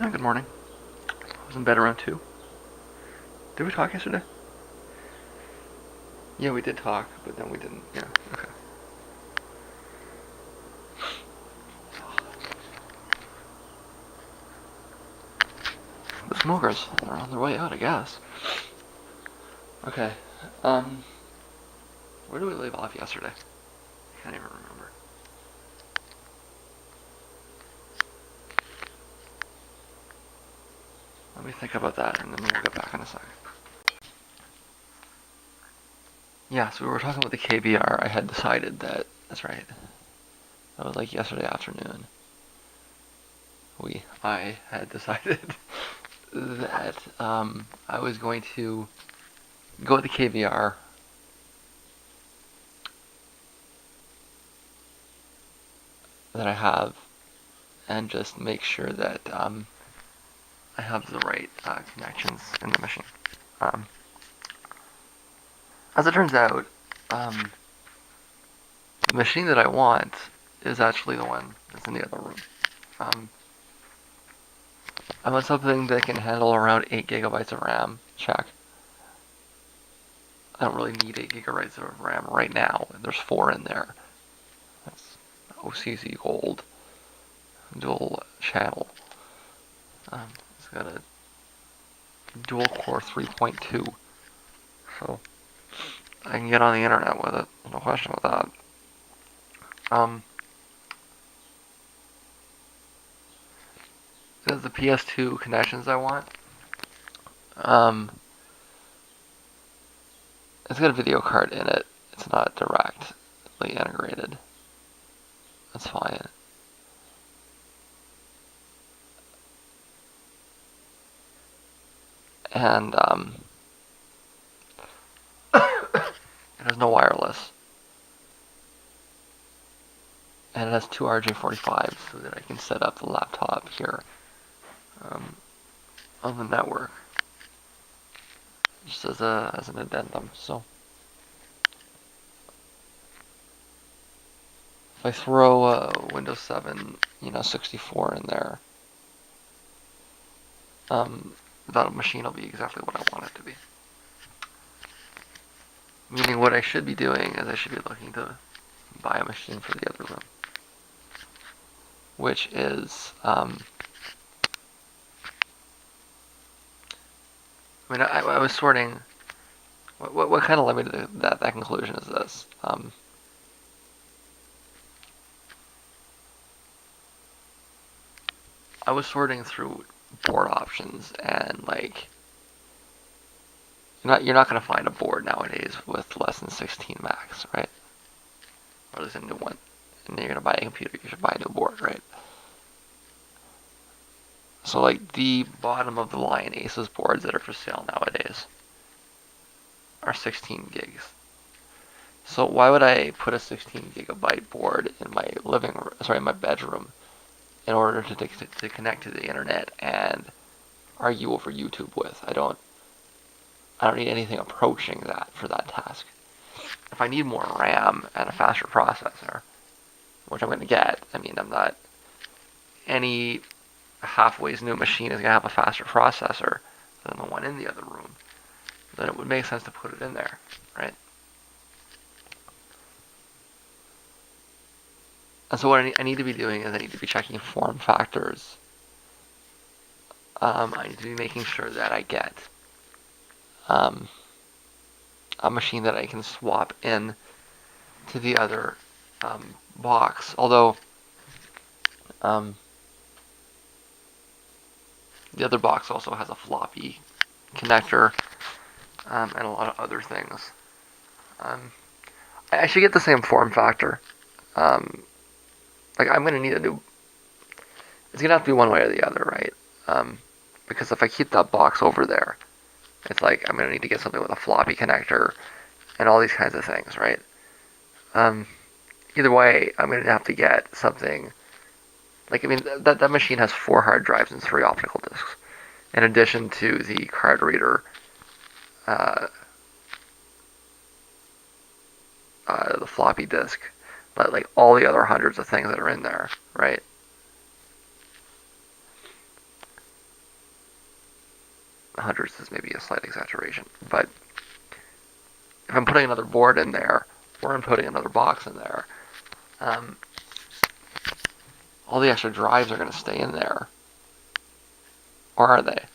Good morning. I was in bed around 2. Did we talk yesterday? Yeah, we did talk, but then we didn't. Yeah, okay. The smokers are on their way out, I guess. Okay. Um, where did we leave off yesterday? I can't even remember. Let me think about that, and then we'll get back in a sec. Yeah, so we were talking about the KBR. I had decided that, that's right, that was like yesterday afternoon. I had decided that I was going to go with the KVR that I have and just make sure that I have the right connections in the machine. Um, as it turns out, um, the machine that I want is actually the one that's in the other room. Um, I want something that can handle around 8 gigabytes of RAM. Check. I don't really need 8 gigabytes of RAM right now. There's 4 in there. That's OCZ Gold dual channel. It's got a dual core 3.2, so I can get on the internet with it. No question about that. It has the PS2 connections I want. Um, it's got a video card in it. It's not directly integrated. That's fine. And it has no wireless. And it has two RJ45s so that I can set up the laptop here um, on the network, just as an addendum. So if I throw Windows 7, 64 in there, um, that machine will be exactly what I want it to be. Meaning what I should be doing is I should be looking to buy a machine for the other room, which is, I was sorting. What kind of led me to that conclusion is this? I was sorting through board options and like you're not gonna find a board nowadays with less than 16 max, right? Or at least a new one. And you're gonna buy a computer, you should buy a new board, right? So like the bottom of the line Asus boards that are for sale nowadays are 16 gigs. So why would I put a 16 gigabyte board in my my bedroom, in order to connect to the internet and argue over YouTube with? I don't need anything approaching that for that task. If I need more RAM and a faster processor, which I'm going to get, I'm not any halfway new machine is going to have a faster processor than the one in the other room, then it would make sense to put it in there, right? And so what I need to be doing is I need to be checking form factors. I need to be making sure that I get um, a machine that I can swap in to the other box. Although um, the other box also has a floppy connector and a lot of other things. Um, I should get the same form factor. Um, like I'm gonna need a new. It's gonna have to be one way or the other, right? Because if I keep that box over there, it's like I'm gonna need to get something with a floppy connector and all these kinds of things, right? Um, Either way, I'm gonna have to get something. Like that machine has 4 hard drives and 3 optical discs, in addition to the card reader, uh, the floppy disk, but like all the other hundreds of things that are in there, right? hundreds is maybe a slight exaggeration, but if I'm putting another board in there, or I'm putting another box in there, um, all the extra drives are going to stay in there. Or are they?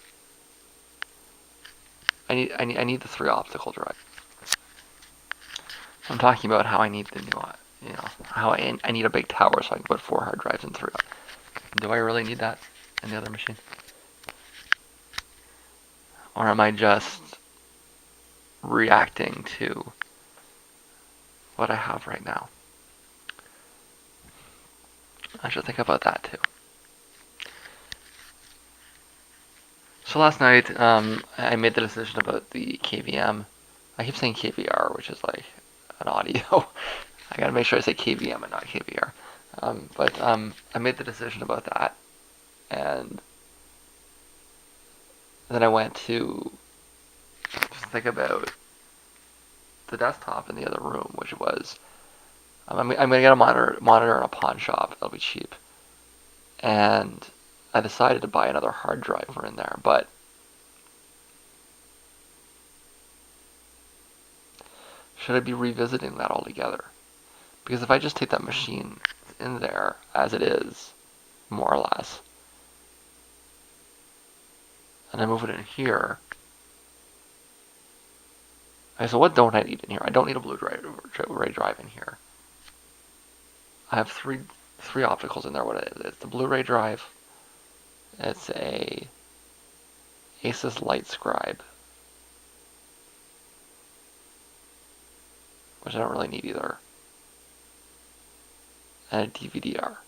I need the 3 optical drives. I'm talking about how I need the new, how I need a big tower so I can put 4 hard drives and 3. Do I really need that in the other machine? Or am I just reacting to what I have right now? I should think about that too. So last night, I made the decision about the KVM. I keep saying KVR, which is like an audio. I gotta make sure I say KVM and not KVR. But I made the decision about that, and then I went to just think about the desktop in the other room, which was I'm gonna get a monitor in a pawn shop. That'll be cheap, and I decided to buy another hard drive for in there, but should I be revisiting that altogether? Because if I just take that machine in there as it is, more or less, and I move it in here, okay, so what don't I need in here? I don't need a Blu-ray drive in here. I have three opticals in there. What it is? It's the Blu-ray drive. It's a Asus LightScribe, which I don't really need either, and a DVD-R.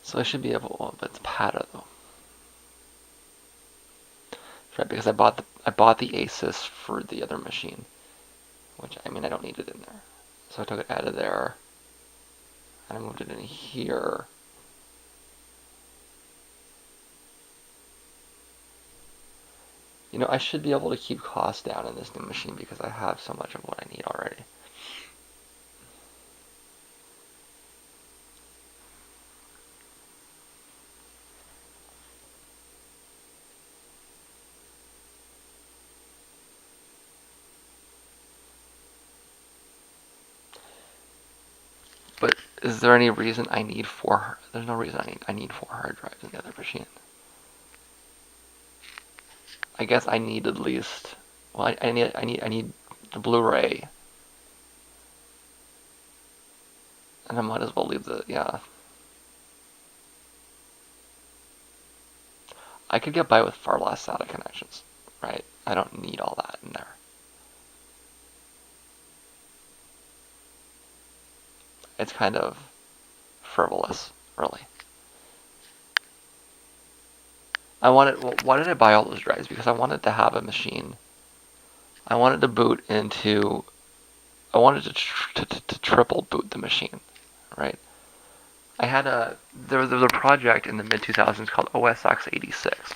So I should be able. Well, but it's PATA though, right? Because I bought the Asus for the other machine, which I mean I don't need it in there. So I took it out of there, and I moved it in here. I should be able to keep costs down in this new machine because I have so much of what I need already. But is there any reason I need 4? There's no reason I need 4 hard drives in the other machine. I guess I need at least. Well, I need the Blu-ray, and I might as well leave the I could get by with far less SATA connections, right? I don't need all that in there. It's kind of frivolous, really. Why did I buy all those drives? Because I wanted to have a machine. I wanted to boot into. I wanted to triple boot the machine, right? There was a project in the mid 2000s called OSX86,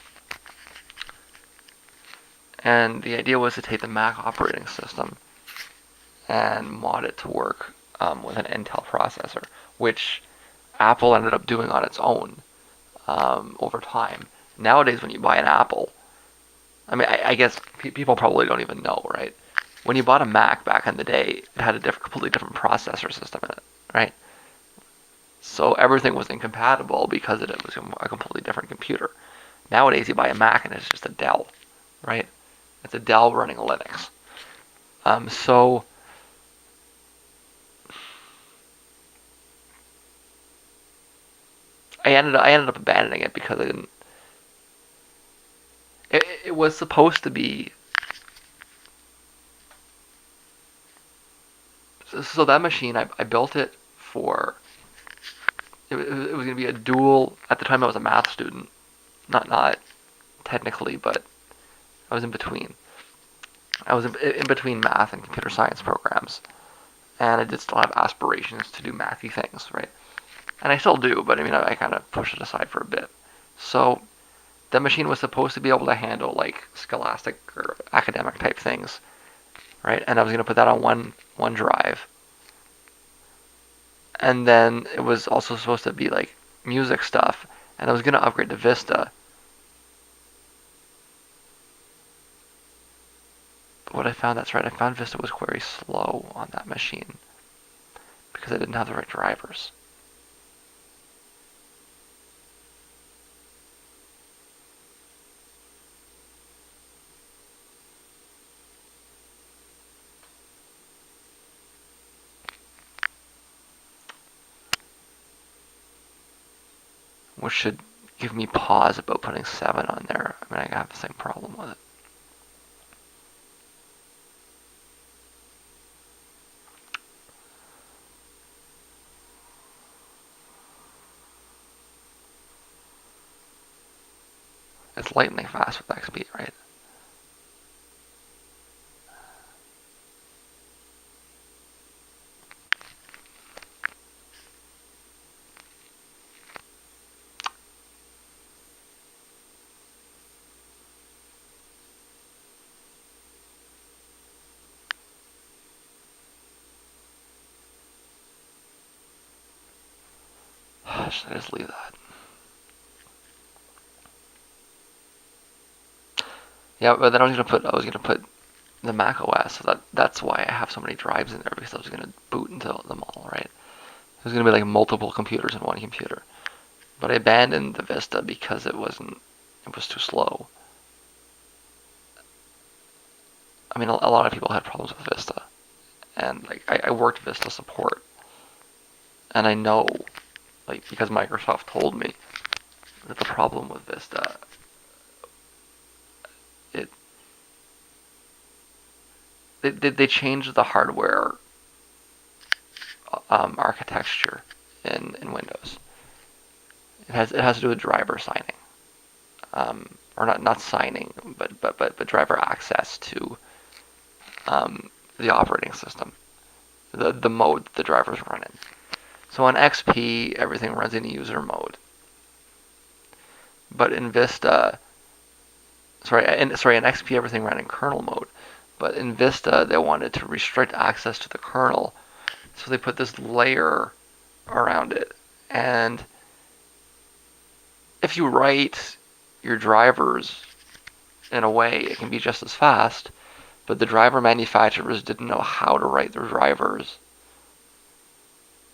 and the idea was to take the Mac operating system and mod it to work with an Intel processor, which Apple ended up doing on its own over time. Nowadays, when you buy an Apple, I mean, I guess people probably don't even know, right? When you bought a Mac back in the day, it had a completely different processor system in it, right? So everything was incompatible because it was a completely different computer. Nowadays, you buy a Mac and it's just a Dell, right? It's a Dell running Linux. So I ended up abandoning it because I didn't. It was supposed to be. So that machine, I built it for. It was going to be a dual. At the time, I was a math student, not technically, but I was in between. I was in between math and computer science programs, and I did still have aspirations to do mathy things, right? And I still do, but I mean, I kind of pushed it aside for a bit. So that machine was supposed to be able to handle like scholastic or academic type things, right? And I was going to put that on one drive. And then it was also supposed to be like music stuff, and I was going to upgrade to Vista. But what I found, that's right, I found Vista was very slow on that machine because I didn't have the right drivers. Which should give me pause about putting 7 on there. I mean, I have the same problem with it. It's lightning fast with XP, right? Should I just leave that? Yeah, but then I was gonna put the Mac OS, so that's why I have so many drives in there, because I was gonna boot into them all, right? It was gonna be like multiple computers in one computer. But I abandoned the Vista because it was too slow. I mean, a lot of people had problems with Vista, and like I worked Vista support, and I know, like, because Microsoft told me that the problem with Vista, it they changed the hardware architecture in Windows. It has to do with driver signing, or not signing, but driver access to the operating system, the mode the drivers run in. So on XP, everything runs in user mode, but in Vista, in XP, everything ran in kernel mode. But in Vista, they wanted to restrict access to the kernel, so they put this layer around it. And if you write your drivers in a way, it can be just as fast, but the driver manufacturers didn't know how to write their drivers.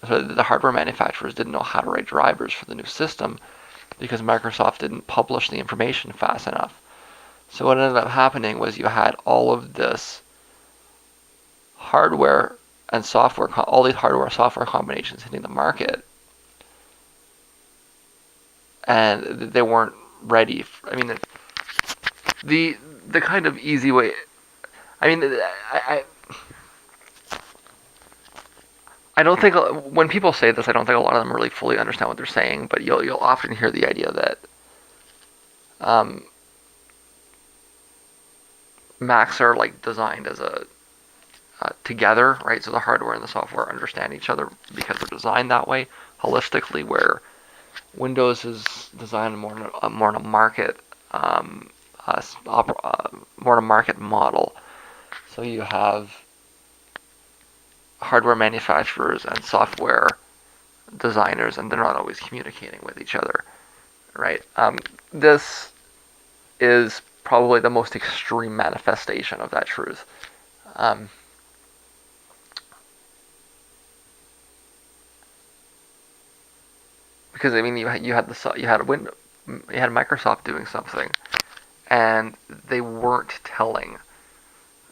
So the hardware manufacturers didn't know how to write drivers for the new system because Microsoft didn't publish the information fast enough. So what ended up happening was you had all of this hardware and software, all these hardware software combinations hitting the market, and they weren't ready. I mean, the kind of easy way. I mean, I don't think, when people say this, I don't think a lot of them really fully understand what they're saying. But you'll often hear the idea that um, Macs are like designed as a together, right? So the hardware and the software understand each other because they're designed that way holistically. Where Windows is designed more in a market, more in a market model. So you have hardware manufacturers and software designers, and they're not always communicating with each other, right? This is probably the most extreme manifestation of that truth. Um, because I mean, you had Microsoft doing something, and they weren't telling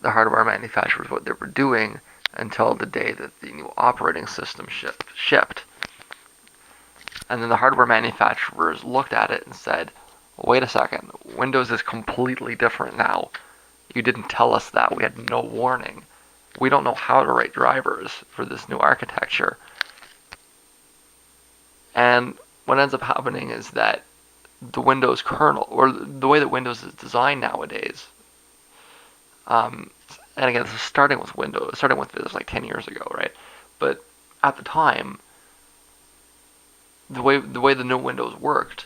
the hardware manufacturers what they were doing until the day that the new operating system shipped. And then the hardware manufacturers looked at it and said, wait a second, Windows is completely different now. You didn't tell us that. We had no warning. We don't know how to write drivers for this new architecture. And what ends up happening is that the Windows kernel, or the way that Windows is designed nowadays, and again, this is starting with this like 10 years ago, right? But at the time, the way the new Windows worked,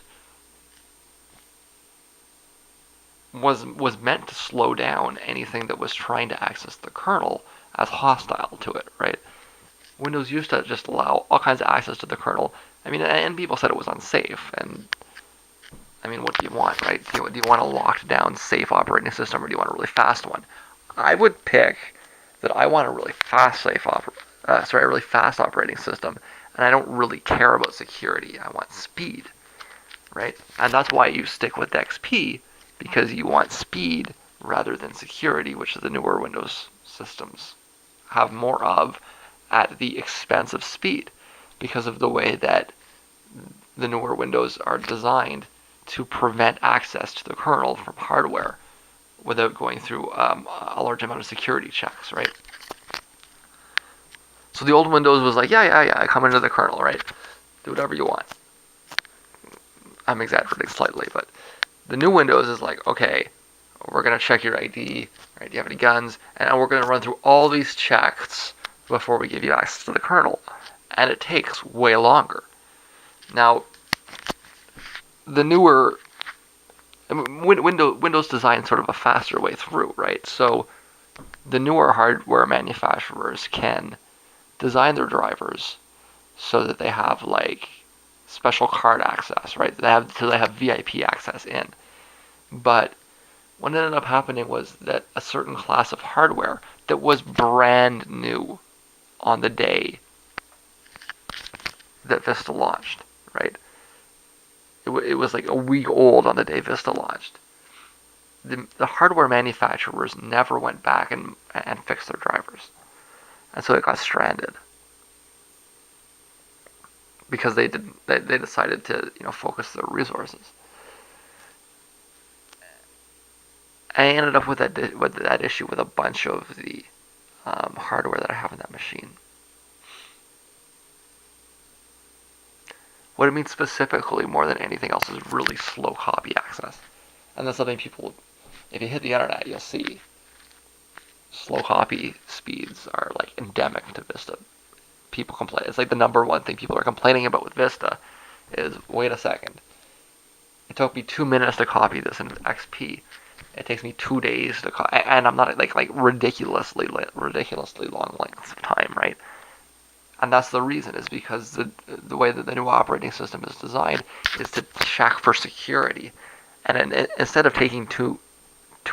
was meant to slow down anything that was trying to access the kernel as hostile to it, right? Windows used to just allow all kinds of access to the kernel. I mean, and people said it was unsafe. And I mean, what do you want, right? Do you want a locked down, safe operating system, or do you want a really fast one? I would pick that I want a really fast, a really fast operating system, and I don't really care about security. I want speed, right? And that's why you stick with XP, because you want speed rather than security, which the newer Windows systems have more of at the expense of speed, because of the way that the newer Windows are designed to prevent access to the kernel from hardware without going through a large amount of security checks, right? So the old Windows was like, yeah, come into the kernel, right? Do whatever you want. I'm exaggerating slightly, but the new Windows is like, okay, we're going to check your ID, right? Do you have any guns? And we're going to run through all these checks before we give you access to the kernel. And it takes way longer. Now, the newer Windows designed sort of a faster way through, right? So the newer hardware manufacturers can design their drivers so that they have like special card access, right? They have VIP access in. But what ended up happening was that a certain class of hardware that was brand new on the day that Vista launched, right? It was like a week old on the day Vista launched. The hardware manufacturers never went back and fixed their drivers. And so it got stranded. Because they decided to focus their resources. I ended up with that issue with a bunch of the hardware that I have in that machine. What it means specifically more than anything else is really slow copy access. And that's something people, if you hit the internet, you'll see slow copy speeds are like endemic to Vista. People complain. It's like the number one thing people are complaining about with Vista is, wait a second. It took me 2 minutes to copy this in XP. It takes me 2 days to copy, and I'm not like ridiculously long lengths of time, right? And that's the reason, is because the way that the new operating system is designed is to check for security, and instead of taking 2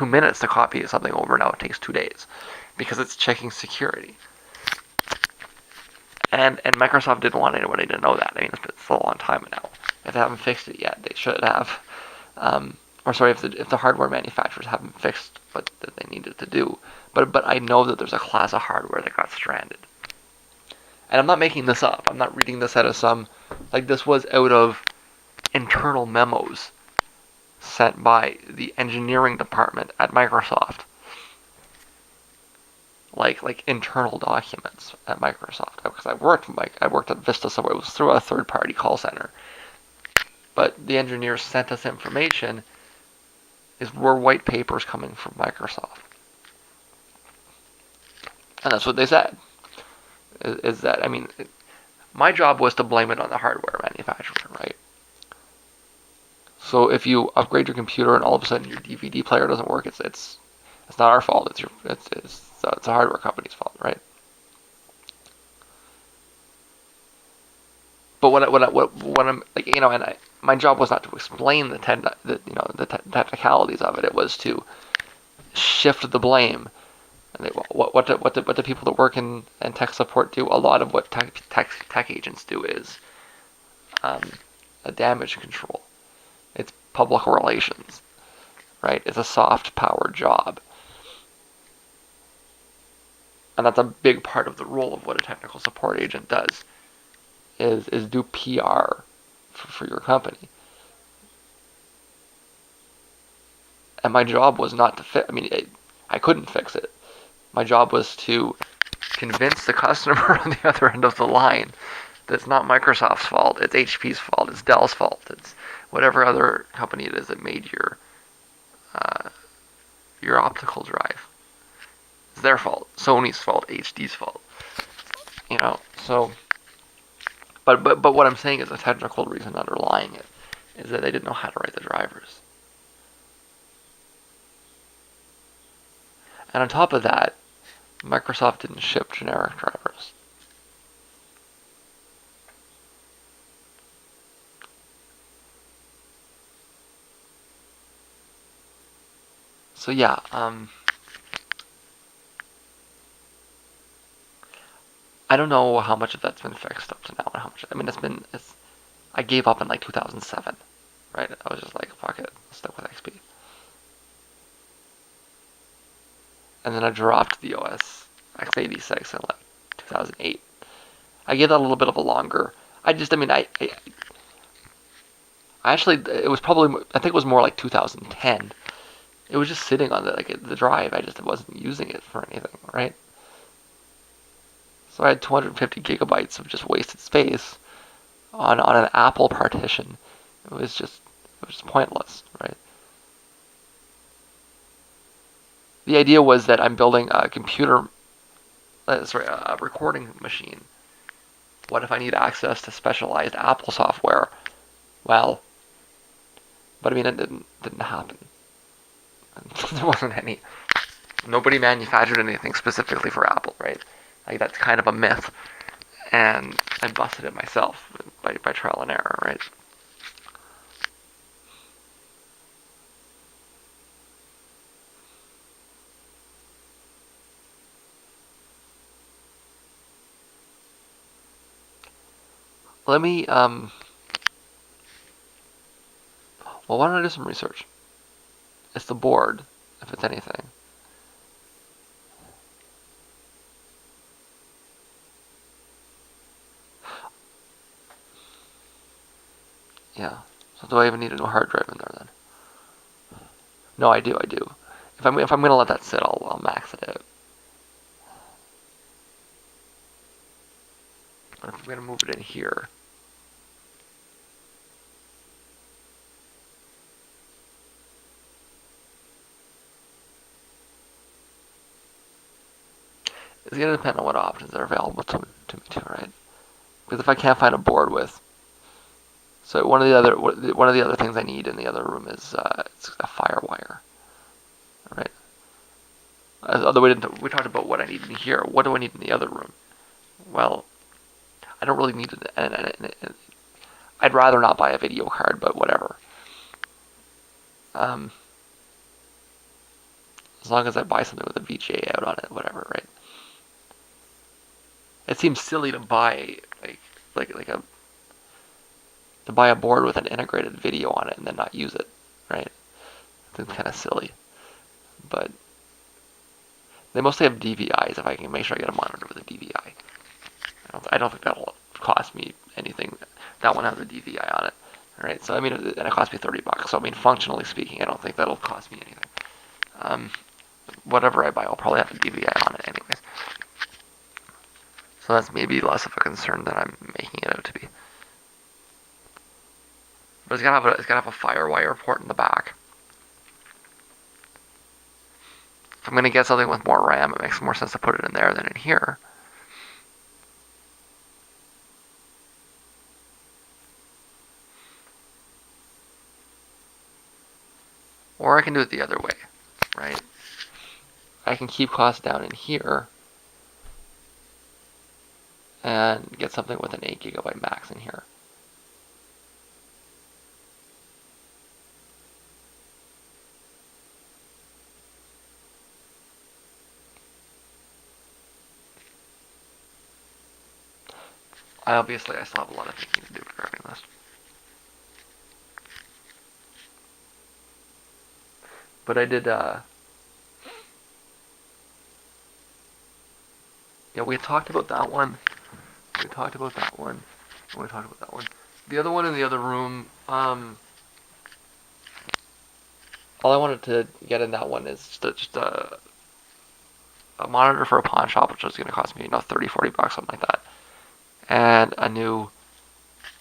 minutes to copy something over, now it takes 2 days, because it's checking security. And Microsoft didn't want anybody to know that. I mean, it's a long time now. If they haven't fixed it yet, they should have. If the hardware manufacturers haven't fixed what they needed to do. But I know that there's a class of hardware that got stranded. And I'm not making this up. I'm not reading this out of some, like, this was out of internal memos sent by the engineering department at Microsoft. Like internal documents at Microsoft, because I worked at Vista, so it was through a third-party call center. But the engineers sent us information. Were white papers coming from Microsoft, and that's what they said. Is that, I mean, my job was to blame it on the hardware manufacturer, right? So if you upgrade your computer and all of a sudden your DVD player doesn't work, it's not our fault. It's the hardware company's fault, right? But what I'm like, and my job was not to explain the technicalities of it. It was to shift the blame. And what do people that work in tech support do? A lot of what tech agents do is a damage control. It's public relations, right? It's a soft power job. And that's a big part of the role of what a technical support agent does, is do PR for your company. And my job was not to fix. I mean, I couldn't fix it. My job was to convince the customer on the other end of the line that it's not Microsoft's fault, it's HP's fault, it's Dell's fault, it's whatever other company it is that made your optical drive. It's their fault, Sony's fault, HD's fault. So, but what I'm saying is the technical reason underlying it is that they didn't know how to write the drivers. And on top of that, Microsoft didn't ship generic drivers. So yeah, I don't know how much of that's been fixed up to now and how much. I mean, I gave up in like 2007, right? I was just like, fuck it, I'll stick with XP. And then I dropped the OS x86 in like 2008. I gave that a little bit of a longer. I actually, it was probably, I think it was more like 2010. It was just sitting on the drive. I just wasn't using it for anything, right? So I had 250 gigabytes of just wasted space on an Apple partition. It was just pointless, right? The idea was that I'm building a a recording machine. What if I need access to specialized Apple software? Well, but I mean, it didn't happen. There wasn't any. Nobody manufactured anything specifically for Apple, right? Like that's kind of a myth, and I busted it myself by trial and error, right? Let me Well, why don't I do some research? It's the board, if it's anything. Yeah. So do I even need a new hard drive in there then? No, I do. I do. If I'm gonna let that sit, I'll max it out. But if I'm gonna move it in here, it's gonna depend on what options are available to me too, right? Because if I can't find a board with, so one of the other things I need in the other room is it's a FireWire, right? Although we talked about what I need in here. What do I need in the other room? Well, I don't really need it. I'd rather not buy a video card, but whatever. Um, as long as I buy something with a VGA out on it, whatever, right? It seems silly to buy like a to buy a board with an integrated video on it and then not use it, right? It's kind of silly, but they mostly have DVIs. If I can make sure I get a monitor with a DVI, I don't think that'll cost me anything. That one has a DVI on it, right? So I mean, and it cost me $30. So I mean, functionally speaking, I don't think that'll cost me anything. Um, Whatever I buy, I'll probably have a DVI on it anyways. So that's maybe less of a concern than I'm making it out to be. But it's gotta have a FireWire port in the back. If I'm gonna get something with more RAM, it makes more sense to put it in there than in here. Or I can do it the other way, right? I can keep costs down in here and get something with an 8 gigabyte max in here. I still have a lot of thinking to do regarding this. But I did, yeah, we talked about that one. We talked about that one. We talked about that one. The other one in the other room, all I wanted to get in that one is just a monitor for a pawn shop, which was going to cost me, $30-40, something like that. And a new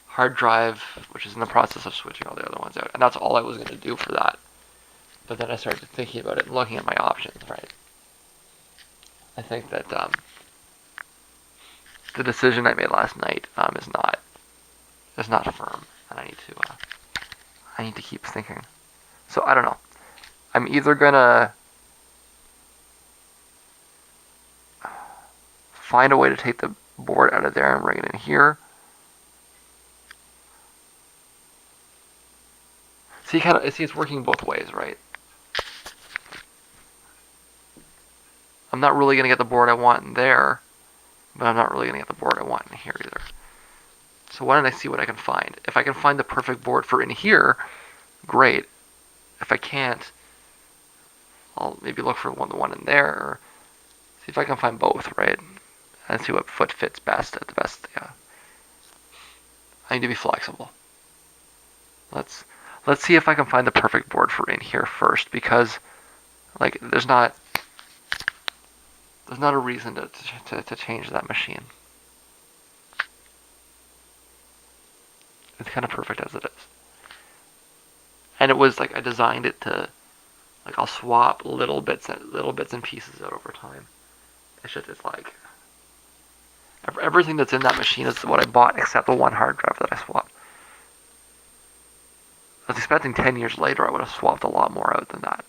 hard drive, which is in the process of switching all the other ones out. And that's all I was going to do for that. But then I started thinking about it and looking at my options, right? I think that the decision I made last night is not firm, and I need to keep thinking. So I don't know. I'm either gonna find a way to take the board out of there and bring it in here. See, it's working both ways, right? I'm not really gonna get the board I want in there, but I'm not really gonna get the board I want in here either. So why don't I see what I can find? If I can find the perfect board for in here, great. If I can't, I'll maybe look for the one in there, or see if I can find both, right? And see what foot fits best at the best. Yeah. I need to be flexible. Let's see if I can find the perfect board for in here first, because like there's not a reason to change that machine. It's kind of perfect as it is. And it was like I designed it to, like, I'll swap little bits and pieces out over time. It's like everything that's in that machine is what I bought except the one hard drive that I swapped. I was expecting 10 years later I would have swapped a lot more out than that.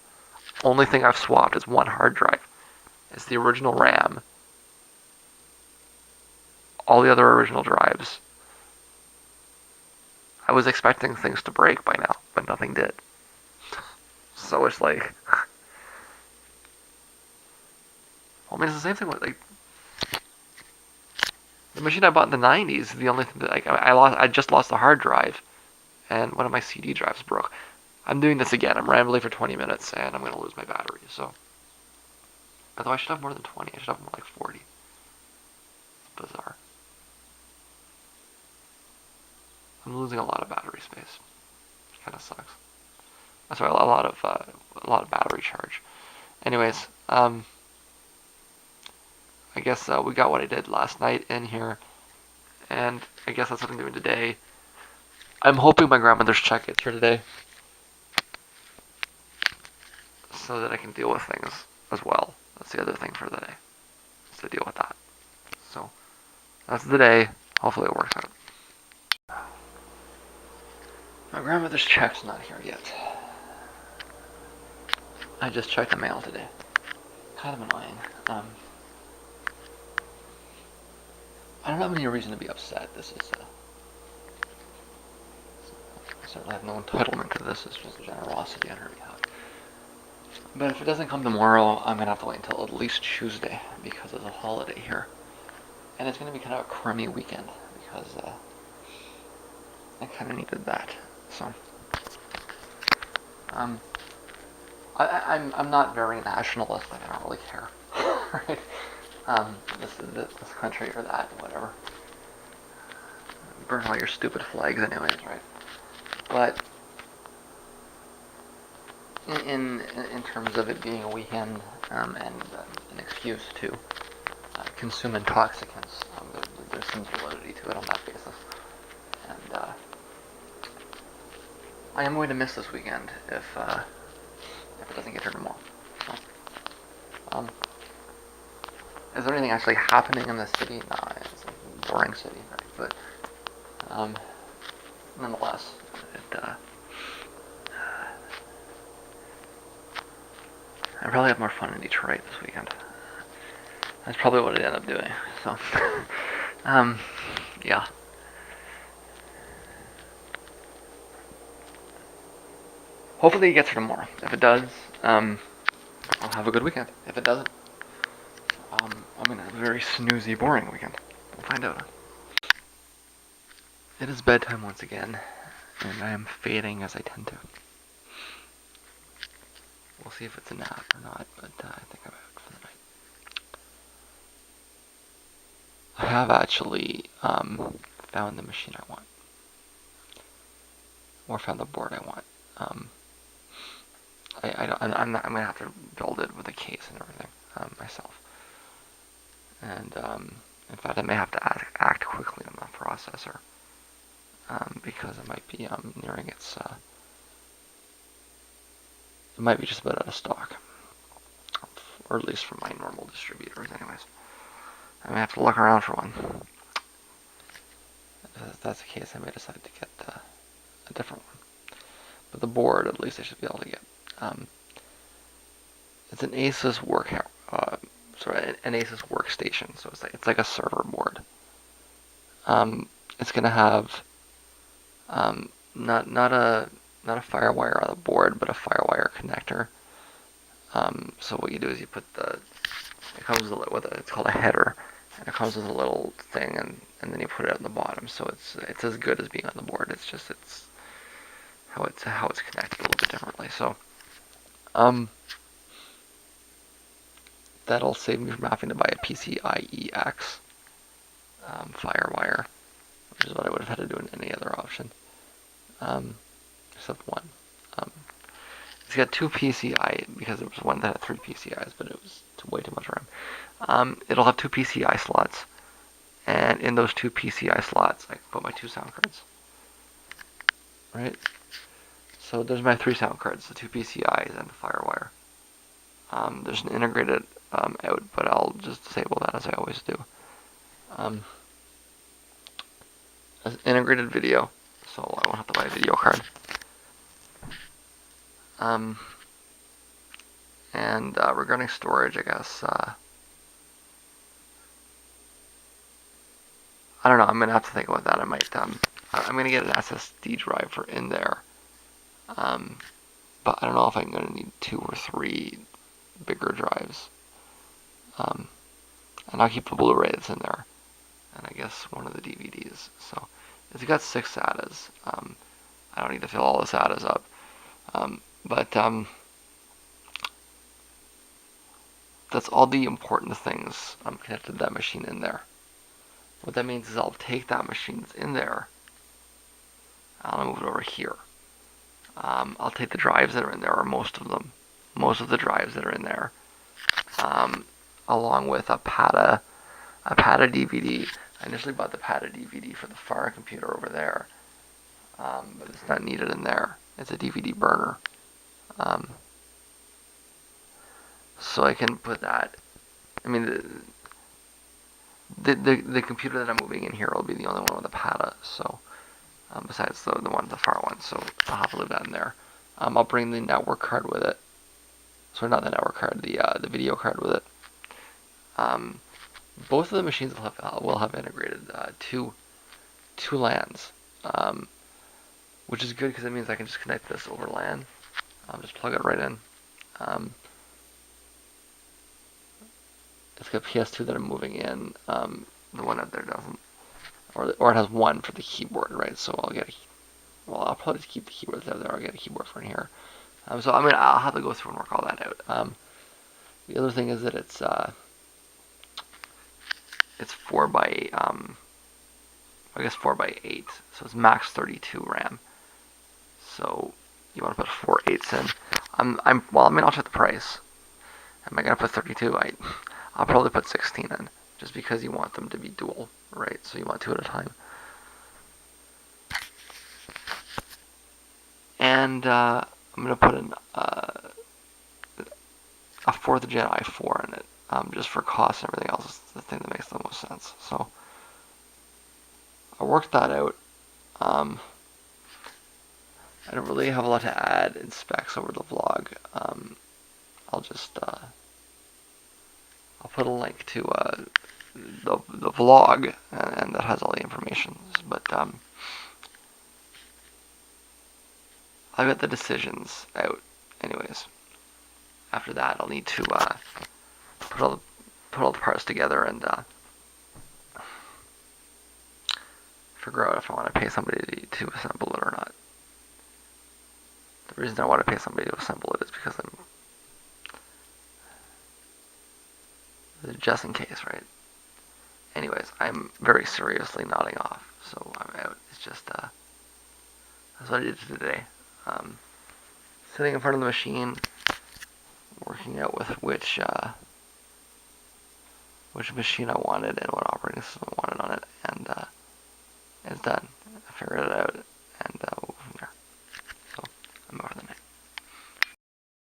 Only thing I've swapped is one hard drive. It's the original RAM. All the other original drives. I was expecting things to break by now, but nothing did. So it's like, I mean, it's the same thing with like the machine I bought in the '90s. The only thing that I just lost the hard drive, and one of my CD drives broke. I'm doing this again. I'm rambling for 20 minutes, and I'm gonna lose my battery. So, although I should have more than 20, I should have more like 40. It's bizarre. I'm losing a lot of battery space. Kind of sucks. Sorry, a lot of battery charge. Anyways, I guess we got what I did last night in here, and I guess that's what I'm doing today. I'm hoping my grandmother's check gets here today, so that I can deal with things as well. That's the other thing for the day, is to deal with that. So that's the day. Hopefully it works out. My grandmother's check's not here yet. I just checked the mail today. Kind of annoying. I don't have any reason to be upset. This is I certainly have no entitlement to this. It's just generosity on her behalf. But if it doesn't come tomorrow, I'm gonna have to wait until at least Tuesday because of the holiday here, and it's gonna be kind of a crummy weekend because I kind of needed that. So I'm not very nationalistic. I don't really care. Right? This country or that, whatever. Burn all your stupid flags, anyways, right? But in terms of it being a weekend and an excuse to consume intoxicants, there's some validity to it on that basis. And I am going to miss this weekend if it doesn't get here tomorrow. So, is there anything actually happening in the city? No, it's a boring city, right? But nonetheless, I probably have more fun in Detroit this weekend. That's probably what I end up doing. So, yeah. Hopefully it gets here tomorrow. If it does, I'll have a good weekend. If it doesn't, I'm gonna have a very snoozy, boring weekend. We'll find out. It is bedtime once again, and I am fading as I tend to. We'll see if it's a nap or not, but I think I'm out for the night. I have actually found the machine I want, or found the board I want. I'm gonna have to build it with a case and everything myself. And in fact, I may have to act quickly on that processor because it might be nearing its. It might be just about out of stock, or at least from my normal distributors, anyways. I may have to look around for one. If that's the case, I may decide to get a different one. But the board, at least, I should be able to get. It's an Asus so an Asus workstation. So it's like a server board. It's gonna have not a FireWire on the board, but a FireWire connector. So what you do is you put it comes with it's called a header, and it comes with a little thing, and then you put it on the bottom. So it's as good as being on the board. It's how it's connected a little bit differently. So that'll save me from having to buy a PCIe-X FireWire, which is what I would have had to do in any other option, except one. It's got two PCI, because there was one that had three PCIs, but it was way too much RAM. It'll have two PCI slots, and in those two PCI slots, I can put my two sound cards. Right? So there's my three sound cards, the two PCIs and the FireWire. There's an integrated out, but I'll just disable that as I always do. Integrated video, so I won't have to buy a video card. And regarding storage, I guess, I don't know, I'm going to have to think about that. I'm going to get an SSD drive for in there. But I don't know if I'm going to need 2 or 3 bigger drives. And I'll keep the Blu-ray that's in there, and I guess one of the DVDs. So it's got 6 SATAs. I don't need to fill all the SATAs up. But that's all the important things connected to that machine in there. What that means is I'll take that machine that's in there, I'll move it over here. I'll take the drives that are in there, or most of the drives that are in there, along with a PATA DVD. I initially bought the PATA DVD for the Fire computer over there, but it's not needed in there. It's a DVD burner. So I can put that. I mean, the computer that I'm moving in here will be the only one with a PATA. So besides the far one, so I'll have to leave that in there. I'll bring the network card with it. So not the network card, the video card with it. Both of the machines will have integrated two LANs, which is good because it means I can just connect this over LAN. Just plug it right in. It's got PS2 that I'm moving in. The one out there doesn't, or it has one for the keyboard, right? So I'll probably just keep the keyboard out there. I'll get a keyboard for in here. So I'll have to go through and work all that out. The other thing is that it's 4 by 8, so it's max 32 RAM. So you want to put 4 8s in. I'll check the price. Am I gonna put 32? I'll probably put 16 in, just because you want them to be dual, right? So you want 2 at a time. And I'm gonna put in a 4th Gen i4 in it, just for cost and everything else. Is the thing that makes the most sense. So I worked that out. I don't really have a lot to add in specs over the vlog. I'll just I'll put a link to the vlog, and that has all the information. But I've got the decisions out, anyways. After that, I'll need to put all the parts together and figure out if I want to pay somebody to assemble it or not. The reason I want to pay somebody to assemble it is because just in case, right? Anyways, I'm very seriously nodding off, so I'm out. It's just that's what I did today. Sitting in front of the machine, working out with which machine I wanted and what operating system I wanted